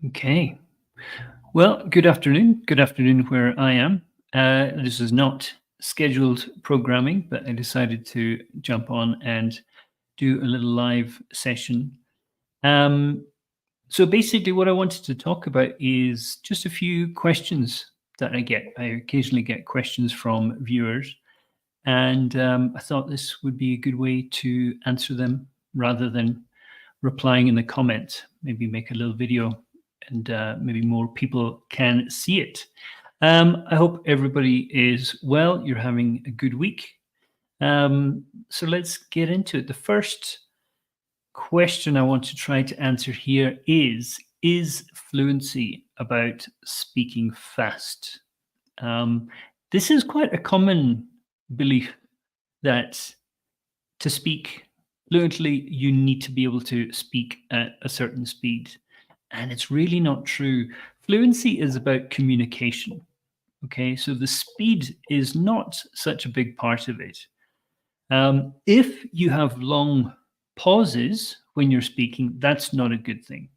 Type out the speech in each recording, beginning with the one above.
Okay. Well, good afternoon. Good afternoon where I am. This is not scheduled programming, but I decided to jump on and do a little live session. Um, so basically, what I wanted to talk about is just a few questions that I get. I occasionally get questions from viewers, and I thought this would be a good way to answer them rather than replying in the comments. Maybe make a little video and maybe more people can see it. I hope everybody is well. You're having a good week. So let's get into it. The first question I want to try to answer here is fluency about speaking fast? Um, this is quite a common belief that to speak fluently, you need to be able to speak at a certain speed. And it's really not true. Fluency is about communication. Okay. So the speed is not such a big part of it. If you have long pauses when you're speaking, that's not a good thing.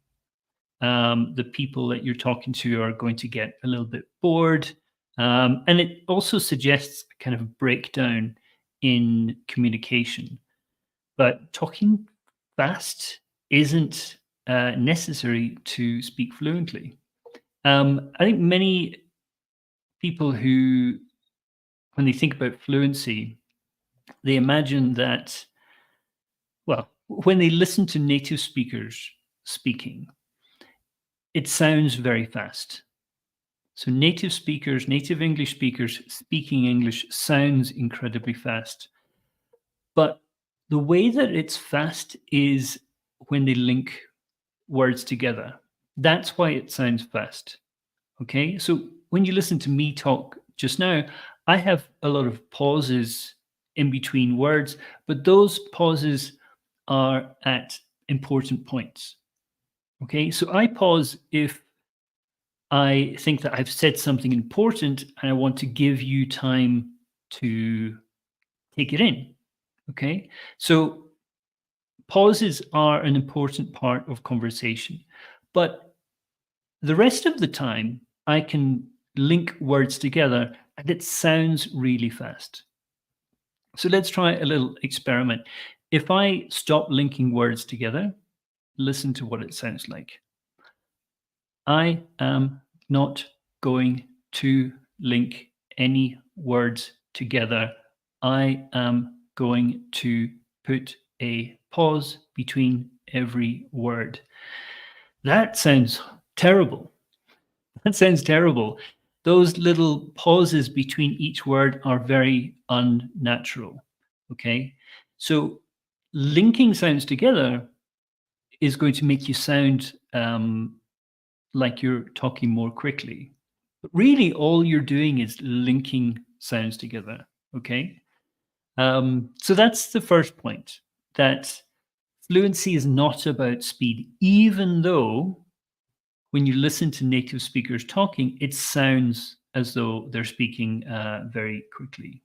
The people that you're talking to are going to get a little bit bored. And it also suggests a kind of breakdown in communication. But talking fast isn't necessary to speak fluently. I think many people who, when they think about fluency, they imagine that, well, when they listen to native speakers speaking, it sounds very fast. So native speakers, native English speakers speaking English sounds incredibly fast. But the way that it's fast is when they link words together. That's why it sounds fast. Okay. So when you listen to me talk just now, I have a lot of pauses in between words, but those pauses are at important points. Okay. So I pause if I think that I've said something important and I want to give you time to take it in. Okay. So pauses are an important part of conversation, but the rest of the time, I can link words together and it sounds really fast. So let's try a little experiment. If I stop linking words together, listen to what it sounds like. I am not going to link any words together. I am going to put a pause between every word. That sounds terrible. That sounds terrible. Those little pauses between each word are very unnatural. Okay. So linking sounds together is going to make you sound like you're talking more quickly. But really, all you're doing is linking sounds together. Okay. So that's the first point, that fluency is not about speed, even though when you listen to native speakers talking, it sounds as though they're speaking very quickly.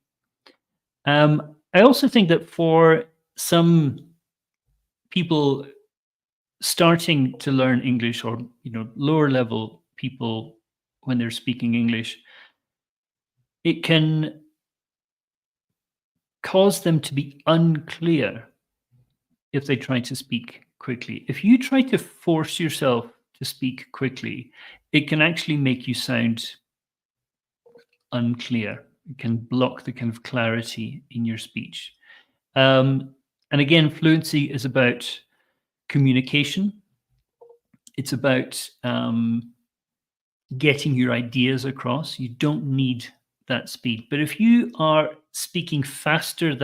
I also think that for some people starting to learn English, or lower level people when they're speaking English, it can cause them to be unclear if they try to speak quickly. If you try to force yourself to speak quickly, it can actually make you sound unclear. It can block the kind of clarity in your speech. And again, fluency is about communication. It's about getting your ideas across. You don't need that speed. But if you are speaking faster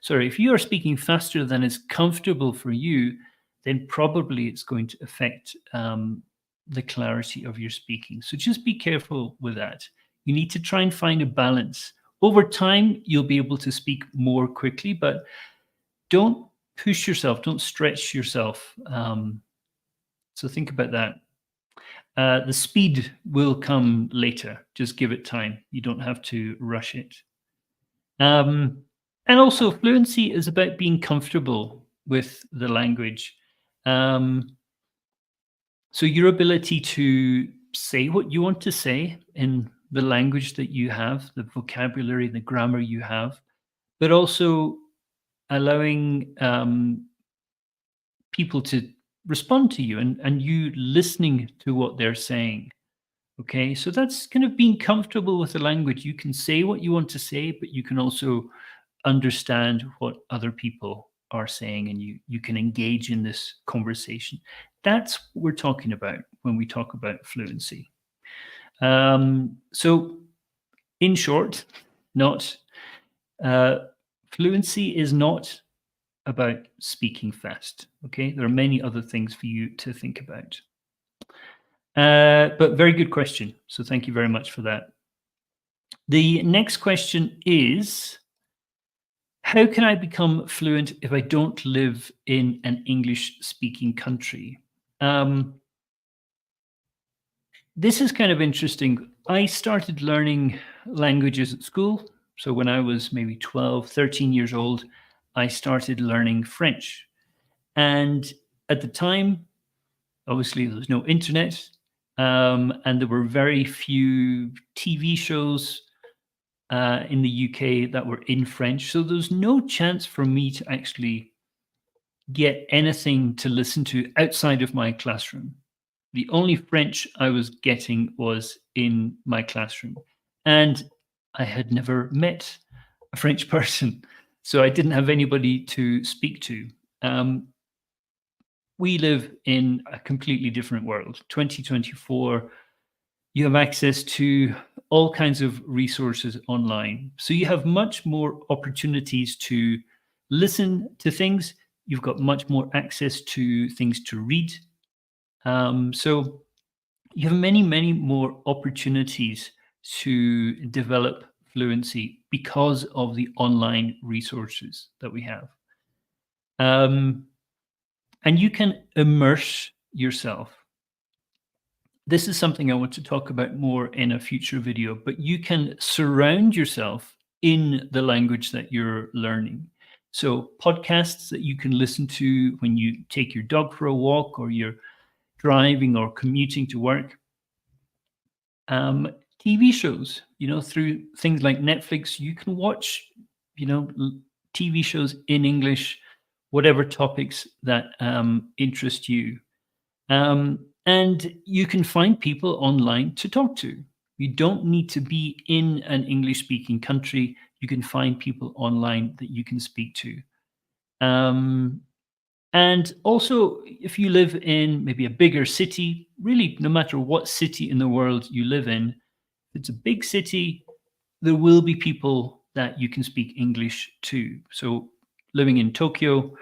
if you are speaking faster than is comfortable for you, then probably it's going to affect the clarity of your speaking. So just be careful with that. You need to try and find a balance. Over time, you'll be able to speak more quickly, but don't push yourself, don't stretch yourself. So think about that. The speed will come later. Just give it time. You don't have to rush it. Um, and also, fluency is about being comfortable with the language. Um, So your ability to say what you want to say in the language that you have, the vocabulary, the grammar you have, but also allowing people to respond to you, and you listening to what they're saying. Okay, so that's kind of being comfortable with the language. You can say what you want to say, but you can also understand what other people are saying, and you can engage in this conversation. That's what we're talking about when we talk about fluency. So in short, not uh, fluency is not about speaking fast. Okay, there are many other things for you to think about. But very good question. So thank you very much for that. The next question is, how can I become fluent if I don't live in an English speaking country? This is kind of interesting. I started learning languages at school. So when I was maybe 12, 13 years old, I started learning French. And at the time, obviously, there was no internet, and there were very few TV shows in the UK that were in French. So there was no chance for me to actually get anything to listen to outside of my classroom. The only French I was getting was in my classroom. And I had never met a French person. So I didn't have anybody to speak to. We live in a completely different world. 2024, you have access to all kinds of resources online. So you have much more opportunities to listen to things. You've got much more access to things to read. So you have many, many more opportunities to develop fluency because of the online resources that we have. And you can immerse yourself. This is something I want to talk about more in a future video, but you can surround yourself in the language that you're learning. So podcasts that you can listen to when you take your dog for a walk, or you're driving or commuting to work. TV shows, through things like Netflix, you can watch, TV shows in English, whatever topics that interest you. And you can find people online to talk to. You don't need to be in an English speaking country. You can find people online that you can speak to. And also, if you live in maybe a bigger city, really, no matter what city in the world you live in, if it's a big city, there will be people that you can speak English to. So living in Tokyo,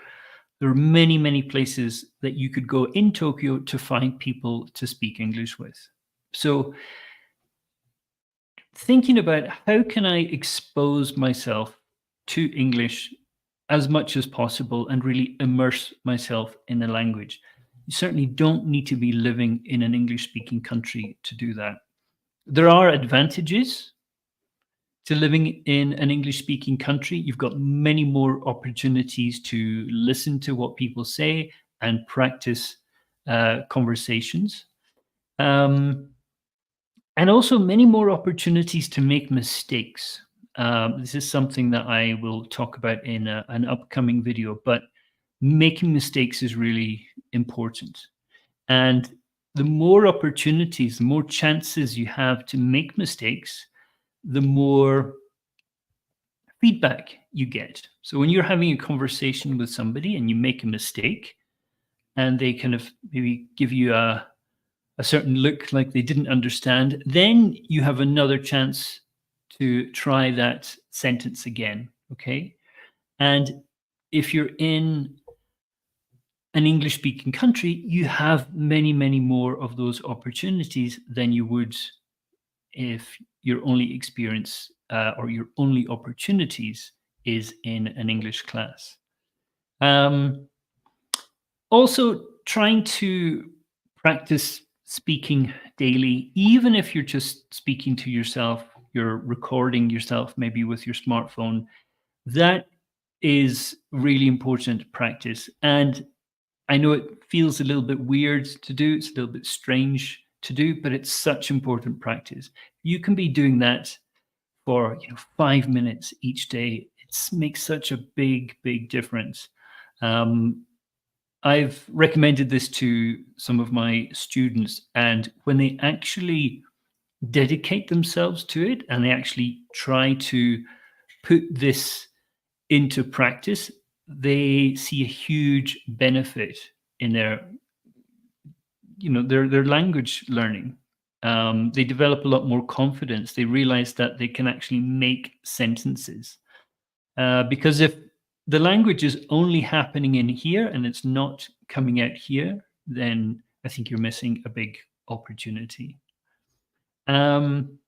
there are many, many places that you could go in Tokyo to find people to speak English with. So thinking about how can I expose myself to English as much as possible and really immerse myself in the language. You certainly don't need to be living in an English-speaking country to do that. There are advantages to living in an English-speaking country. You've got many more opportunities to listen to what people say and practice conversations. And also many more opportunities to make mistakes. This is something that I will talk about in an upcoming video, but making mistakes is really important. And the more opportunities, the more chances you have to make mistakes, the more feedback you get. So when you're having a conversation with somebody and you make a mistake, and they kind of maybe give you a certain look like they didn't understand, then you have another chance to try that sentence again, okay? And if you're in an English-speaking country, you have many, many more of those opportunities than you would if your only experience or your only opportunities is in an English class. Also, trying to practice speaking daily, even if you're just speaking to yourself, you're recording yourself maybe with your smartphone, that is really important practice. And I know it feels a little bit weird to do, it's a little bit strange to do, but it's such important practice. You can be doing that for 5 minutes each day. It makes such a big difference. Um, I've recommended this to some of my students, and when they actually dedicate themselves to it and they actually try to put this into practice, they see a huge benefit in their language learning. They develop a lot more confidence. They realize that they can actually make sentences. Because if the language is only happening in here and it's not coming out here, then I think you're missing a big opportunity. Um,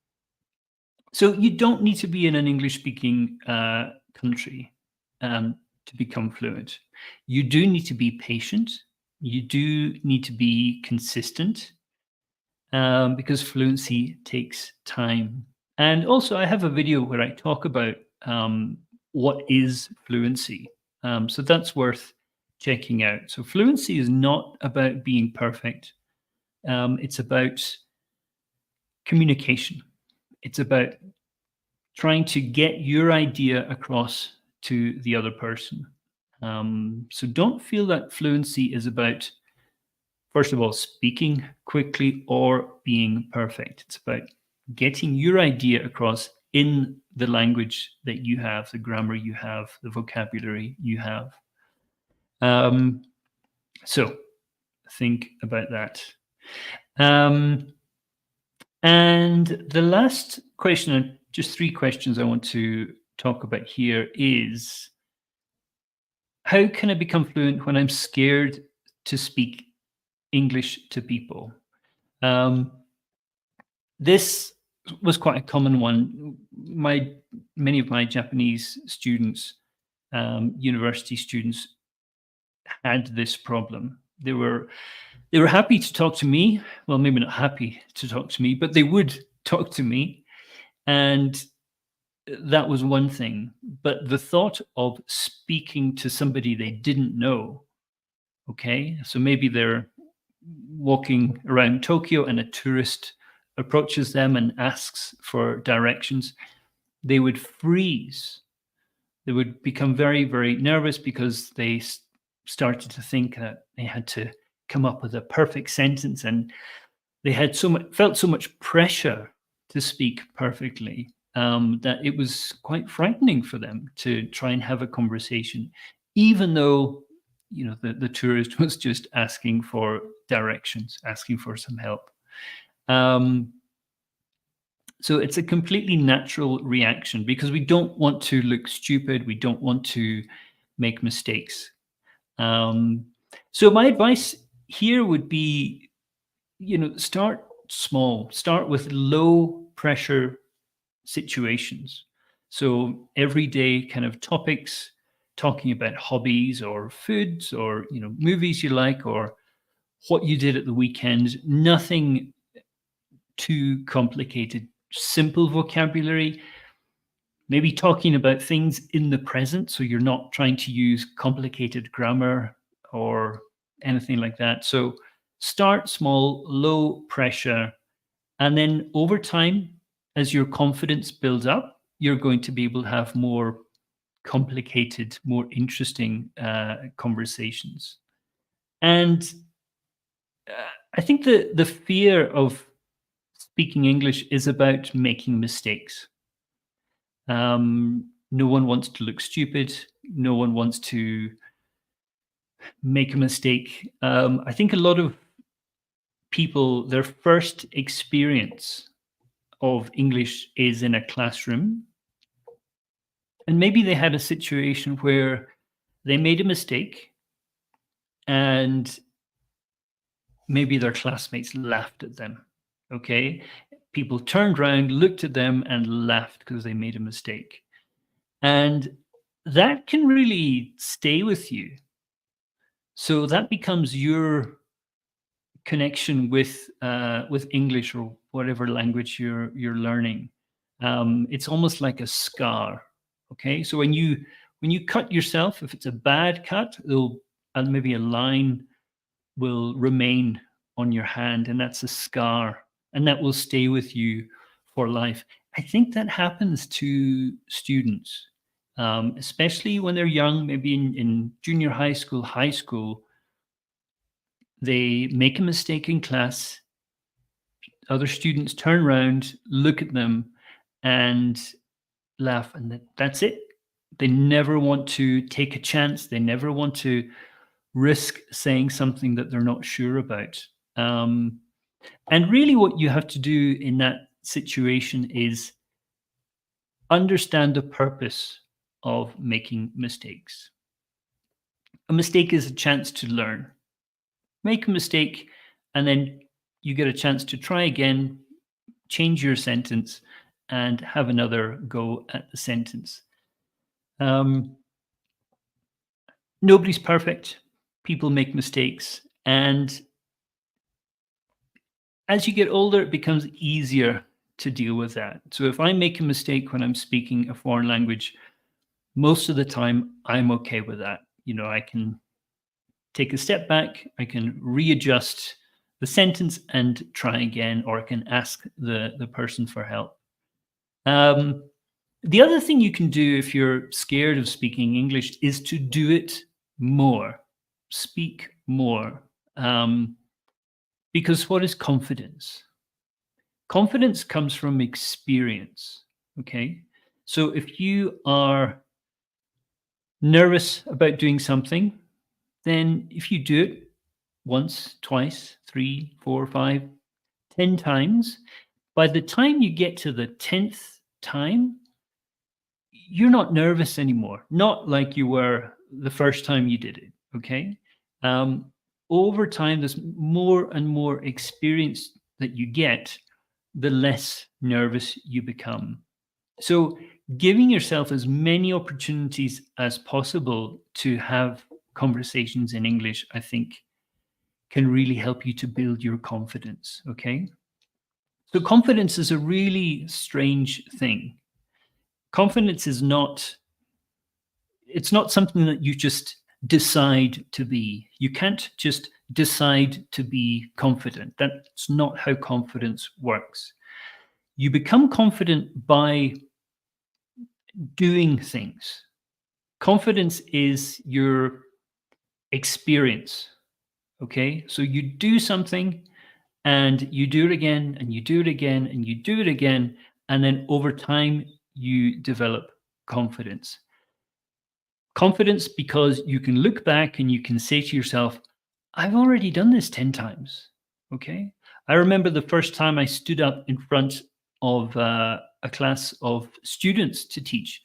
so you don't need to be in an English-speaking country to become fluent. You do need to be patient. You do need to be consistent, because fluency takes time. And also, I have a video where I talk about what is fluency. So that's worth checking out. So fluency is not about being perfect. It's about communication. It's about trying to get your idea across to the other person. So don't feel that fluency is about, first of all, speaking quickly or being perfect. It's about getting your idea across in the language that you have, the grammar you have, the vocabulary you have. So think about that. And the last question, just 3 questions I want to talk about here is, how can I become fluent when I'm scared to speak English to people? This was quite a common one. Many of my Japanese students, university students, had this problem. They were happy to talk to me. Well, maybe not happy to talk to me, but they would talk to me, and that was one thing. But the thought of speaking to somebody they didn't know, okay, so maybe they're walking around Tokyo and a tourist approaches them and asks for directions, they would freeze. They would become very nervous because they started to think that they had to come up with a perfect sentence, and they had felt so much pressure to speak perfectly, that it was quite frightening for them to try and have a conversation, even though the tourist was just asking for directions, asking for some help. So it's a completely natural reaction because we don't want to look stupid. We don't want to make mistakes. So my advice here would be, start small, start with low pressure situations. So everyday kind of topics, talking about hobbies or foods or, movies you like or what you did at the weekend, nothing too complicated, simple vocabulary, maybe talking about things in the present. So you're not trying to use complicated grammar or anything like that. So start small, low pressure. And then over time, as your confidence builds up, you're going to be able to have more complicated, more interesting conversations. And I think the fear of speaking English is about making mistakes. No one wants to look stupid. No one wants to make a mistake. I think a lot of people, their first experience of English is in a classroom. And maybe they had a situation where they made a mistake and maybe their classmates laughed at them. Okay. People turned around, looked at them, and laughed because they made a mistake. And that can really stay with you. So that becomes your connection with English or whatever language you're learning. It's almost like a scar. Okay, so when you cut yourself, if it's a bad cut, it'll and maybe a line will remain on your hand, and that's a scar, and that will stay with you for life. I think that happens to students, especially when they're young, maybe in junior high school. They make a mistake in class, other students turn around, look at them, and laugh, and that's it. They never want to take a chance. They never want to risk saying something that they're not sure about. Um, and really, what you have to do in that situation is understand the purpose of making mistakes. A mistake is a chance to learn. Make a mistake, and then you get a chance to try again, change your sentence, and have another go at the sentence. Um, Nobody's perfect. People make mistakes. And as you get older, it becomes easier to deal with that. So if I make a mistake when I'm speaking a foreign language, most of the time I'm okay with that. I can take a step back, I can readjust the sentence and try again, or I can ask the person for help. Um, the other thing you can do if you're scared of speaking English is to do it more, speak more. Because what is confidence? Confidence comes from experience. Okay. So if you are nervous about doing something, then if you do it once, twice, 3, 4, 5, 10 times, by the time you get to the 10th time, you're not nervous anymore. Not like you were the first time you did it. Okay. Um, Over time, there's more and more experience that you get, the less nervous you become. So, giving yourself as many opportunities as possible to have conversations in English, I think, can really help you to build your confidence. Okay. So, confidence is a really strange thing. Confidence is not, it's not something that you just decide to be. You can't just decide to be confident. That's not how confidence works. You become confident by doing things. Confidence is your experience. Okay. So you do something and you do it again and you do it again and you do it again. And then over time, you develop confidence. Confidence because you can look back and you can say to yourself, I've already done this 10 times. Okay. I remember the first time I stood up in front of a class of students to teach,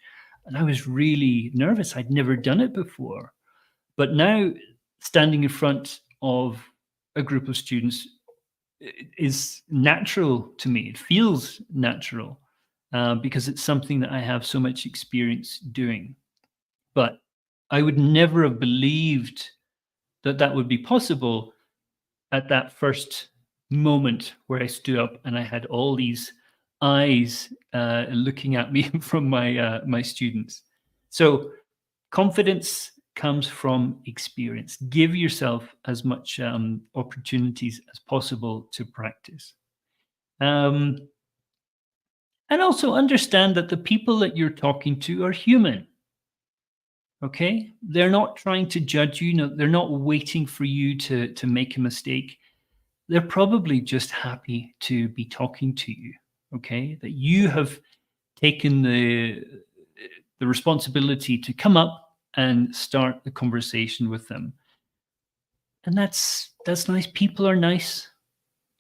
and I was really nervous. I'd never done it before. But now, standing in front of a group of students is natural to me. It feels natural because it's something that I have so much experience doing. But I would never have believed that that would be possible at that first moment where I stood up and I had all these eyes looking at me from my students. So confidence comes from experience. Give yourself as much opportunities as possible to practice. Um, and also understand that the people that you're talking to are human. Okay, they're not trying to judge you. No, they're not waiting for you to make a mistake. They're probably just happy to be talking to you. Okay, that you have taken the responsibility to come up and start the conversation with them, and that's nice. People are nice.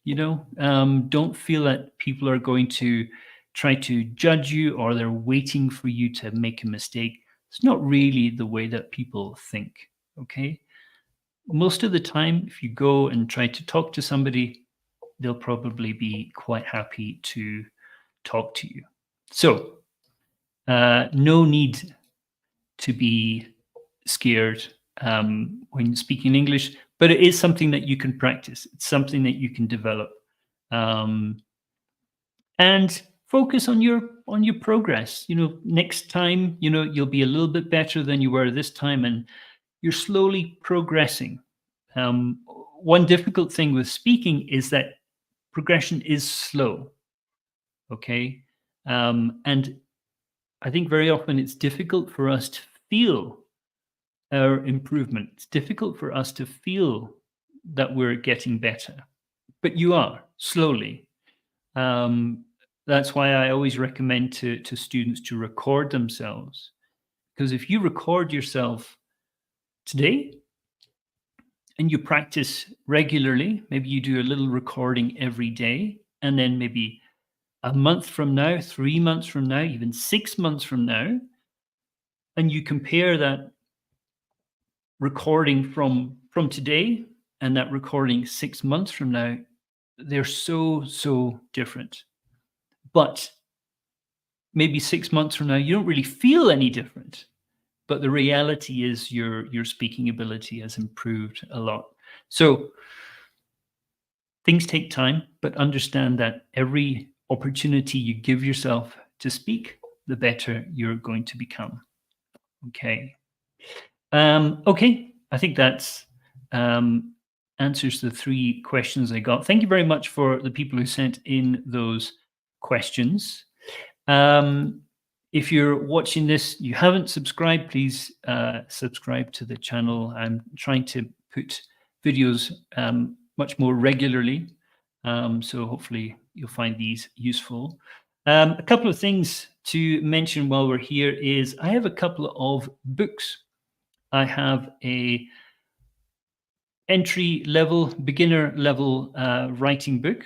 Don't feel that people are going to try to judge you or they're waiting for you to make a mistake. It's not really the way that people think. Okay. Most of the time, if you go and try to talk to somebody, they'll probably be quite happy to talk to you. So, no need to be scared when speaking English, but it is something that you can practice. It's something that you can develop. Um, and focus on your progress. Next time, you'll be a little bit better than you were this time, and you're slowly progressing. One difficult thing with speaking is that progression is slow. Okay. And I think very often it's difficult for us to feel our improvement. It's difficult for us to feel that we're getting better, but you are slowly. Um, that's why I always recommend to students to record themselves, because if you record yourself today and you practice regularly, maybe you do a little recording every day, and then maybe a month from now, 3 months from now, even 6 months from now, and you compare that recording from today and that recording 6 months from now, they're so different. But maybe 6 months from now, you don't really feel any different. But the reality is your speaking ability has improved a lot. So things take time, but understand that every opportunity you give yourself to speak, the better you're going to become. Okay. Okay. I think that's answers the 3 questions I got. Thank you very much for the people who sent in those questions. If you're watching this, you haven't subscribed, please subscribe to the channel. I'm trying to put videos much more regularly, so hopefully you'll find these useful. A couple of things to mention while we're here is I have a couple of books. I have a entry level, beginner level writing book.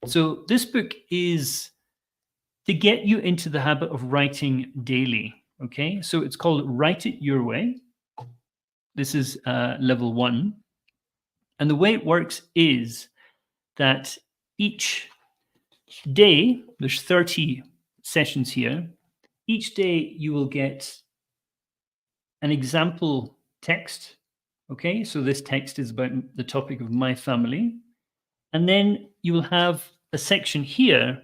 So this book is to get you into the habit of writing daily. Okay, so it's called Write It Your Way. This is level 1. And the way it works is that each day, there's 30 sessions here. Each day you will get an example text. Okay, so this text is about the topic of my family. And then you will have a section here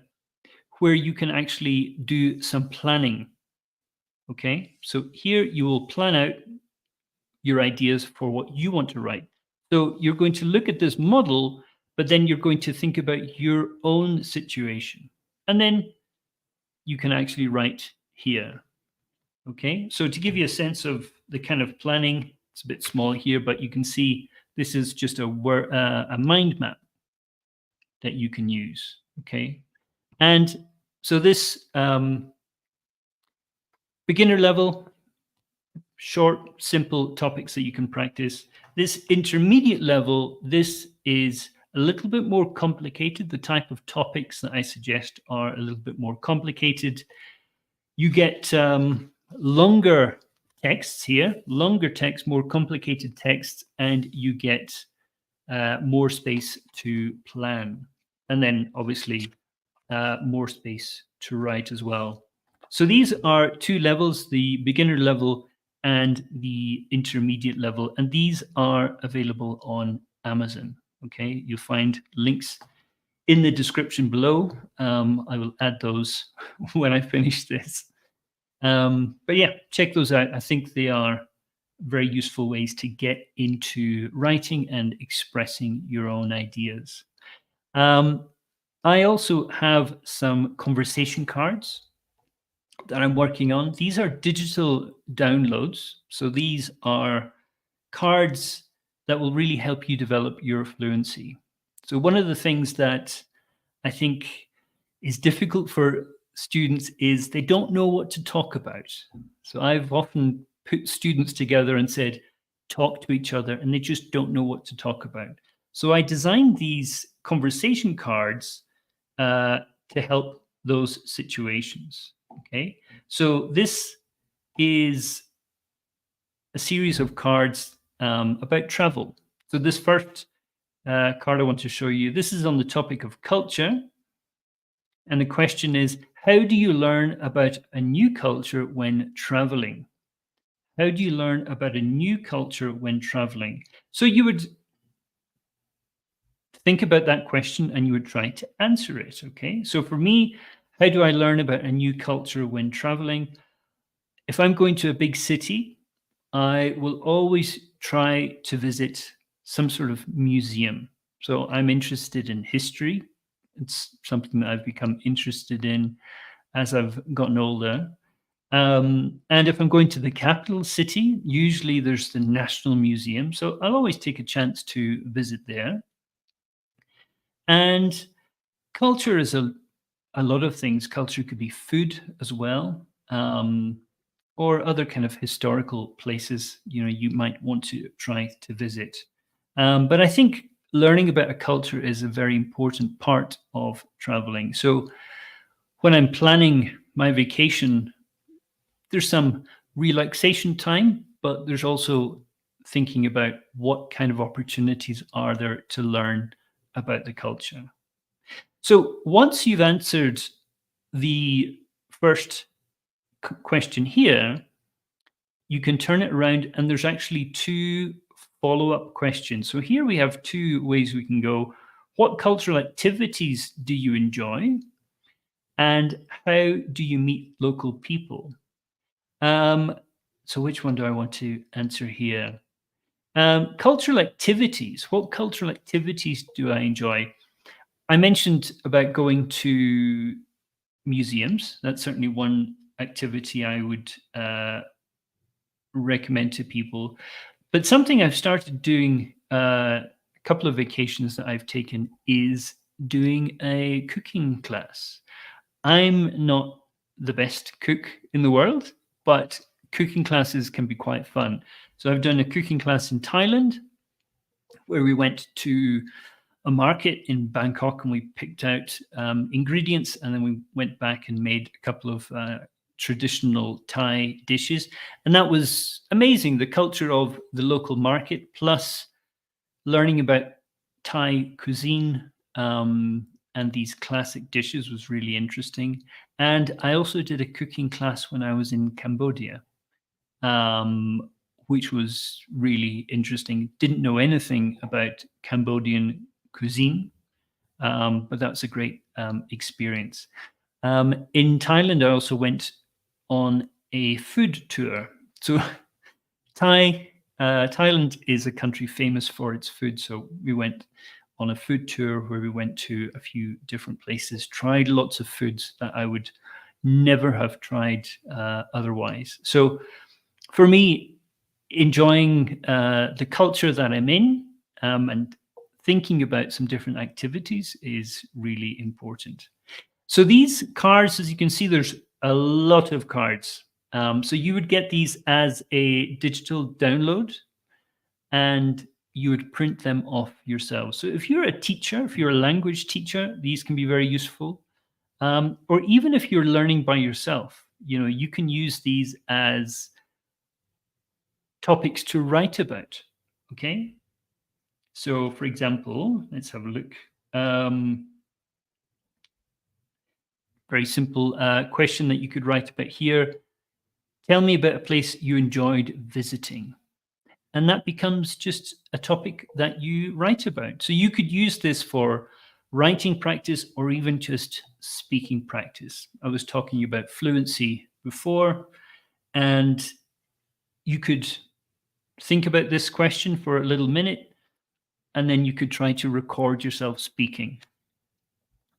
where you can actually do some planning. Okay, so here you will plan out your ideas for what you want to write. So you're going to look at this model, but then you're going to think about your own situation. And then you can actually write here. Okay, so to give you a sense of the kind of planning, it's a bit small here, but you can see this is just a mind map that you can use. Okay, and so this beginner level, short, simple topics that you can practice. This intermediate level, this is a little bit more complicated. The type of topics that I suggest are a little bit more complicated. You get longer texts here, longer text, more complicated texts, and you get more space to plan. And then obviously more space to write as well. So these are 2 levels, the beginner level and the intermediate level, and these are available on Amazon. Okay, you'll find links in the description below. I will add those when I finish this. But yeah, check those out. I think they are very useful ways to get into writing and expressing your own ideas. I also have some conversation cards that I'm working on. These are digital downloads. So these are cards that will really help you develop your fluency. So one of the things that I think is difficult for students is they don't know what to talk about. So I've often put students together and said, talk to each other, and they just don't know what to talk about. So I designed these conversation cards to help those situations. Okay, so this is a series of cards about travel. So this first card I want to show you, this is on the topic of culture. And the question is, how do you learn about a new culture when traveling? How do you learn about a new culture when traveling? So you would think about that question and you would try to answer it. Okay, so for me, how do I learn about a new culture when traveling? If I'm going to a big city, I will always try to visit some sort of museum. So I'm interested in history. It's something that I've become interested in as I've gotten older. And if I'm going to the capital city, usually there's the National Museum. So I'll always take a chance to visit there. And culture is a lot of things. Culture could be food as well, or other kind of historical places, you might want to try to visit. But I think learning about a culture is a very important part of traveling. So when I'm planning my vacation, there's some relaxation time, but there's also thinking about what kind of opportunities are there to learn about the culture. So once you've answered the first question here, you can turn it around and there's actually two follow-up questions. So here we have two ways we can go. What cultural activities do you enjoy? And how do you meet local people? So which one do I want to answer here? Cultural activities. What cultural activities do I enjoy? I mentioned about going to museums. That's certainly one activity I would recommend to people. But something I've started doing a couple of vacations that I've taken is doing a cooking class. I'm not the best cook in the world, but cooking classes can be quite fun. So I've done a cooking class in Thailand where we went to a market in Bangkok and we picked out ingredients, and then we went back and made a couple of traditional Thai dishes. And that was amazing. The culture of the local market plus learning about Thai cuisine and these classic dishes was really interesting. And I also did a cooking class when I was in Cambodia, which was really interesting. Didn't know anything about Cambodian cuisine, but that was a great experience. In Thailand, I also went on a food tour. So Thailand is a country famous for its food. So we went on a food tour where we went to a few different places, tried lots of foods that I would never have tried otherwise. So for me, enjoying the culture that I'm in and thinking about some different activities is really important. So these cards, as you can see, there's a lot of cards. So you would get these as a digital download and you would print them off yourself. So if you're a teacher, if you're a language teacher, these can be very useful. Or even if you're learning by yourself, you can use these as topics to write about, okay? So for example, let's have a look. Very simple question that you could write about here. Tell me about a place you enjoyed visiting. And that becomes just a topic that you write about. So you could use this for writing practice or even just speaking practice. I was talking about fluency before, and you could think about this question for a little minute, and then you could try to record yourself speaking.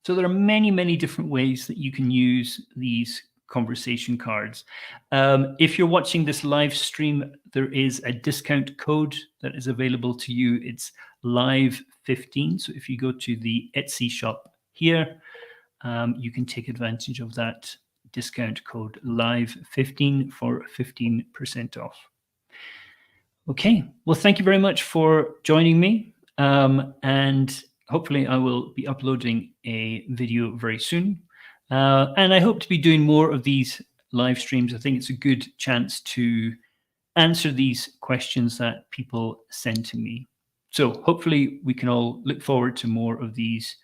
So there are many, many different ways that you can use these conversation cards. If you're watching this live stream, there is a discount code that is available to you. It's live15. So if you go to the Etsy shop here, you can take advantage of that discount code live15 for 15% off. Okay, well, thank you very much for joining me. And hopefully I will be uploading a video very soon. And I hope to be doing more of these live streams. I think it's a good chance to answer these questions that people send to me. So hopefully we can all look forward to more of these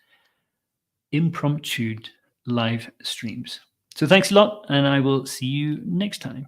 impromptu live streams. So thanks a lot, and I will see you next time.